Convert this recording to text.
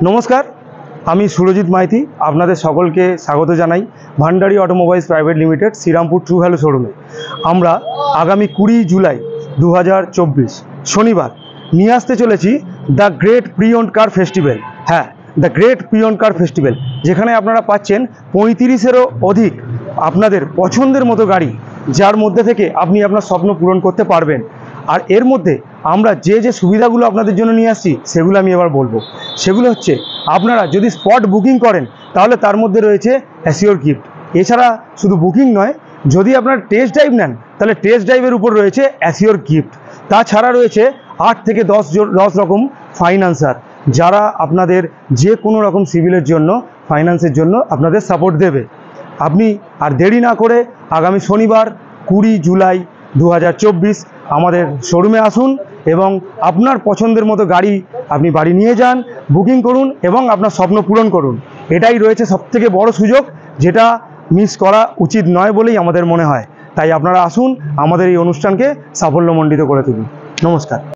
नमस्कार, আমি সুরজিৎ মাইতি আপনাদের সকলকে স্বাগত জানাই Bhandari automobiles private limited Shrirampur true value শোরুমে। আমরা আগামী 20 জুলাই 2024 শনিবার নিয়ে আসতে চলেছি the great pre owned car festival. হ্যাঁ, the great pre owned car festival, যেখানে আপনারা পাচ্ছেন 35-এরও অধিক আপনাদের পছন্দের মতো গাড়ি, যার মধ্যে থেকে আপনি আপনার স্বপ্ন পূরণ করতে পারবেন। আর এর মধ্যে আমরা যে সুবিধাগুলো আপনাদের জন্য নিয়ে আসছি সেগুলো আমি এবার বলবো। সেগুলো হচ্ছে, আপনারা যদি স্পট বুকিং করেন তাহলে তার মধ্যে রয়েছে অ্যাসিওর গিফট। এছাড়া শুধু বুকিং নয়, যদি আপনার টেস্ট ড্রাইভ নেন তাহলে টেস্ট ড্রাইভের উপর রয়েছে অ্যাসিওর গিফট। তাছাড়া রয়েছে 8 থেকে 10 রকম ফাইন্যান্সার, যারা আপনাদের যে কোনো রকম সিভিলের জন্য, ফাইন্যান্সের জন্য আপনাদের সাপোর্ট দেবে। আপনি আর দেরি না করে আগামী শনিবার 20 জুলাই 2024 আমাদের শোরুমে আসুন এবং আপনার পছন্দের মতো গাড়ি আপনি বাড়ি নিয়ে যান, বুকিং করুন এবং আপনার স্বপ্ন পূরণ করুন। এটাই রয়েছে সবথেকে বড় সুযোগ, যেটা মিস করা উচিত নয় বলেই আমাদের মনে হয়। তাই আপনারা আসুন, আমাদের এই অনুষ্ঠানকে সাফল্যমণ্ডিত করে তুলুন। নমস্কার।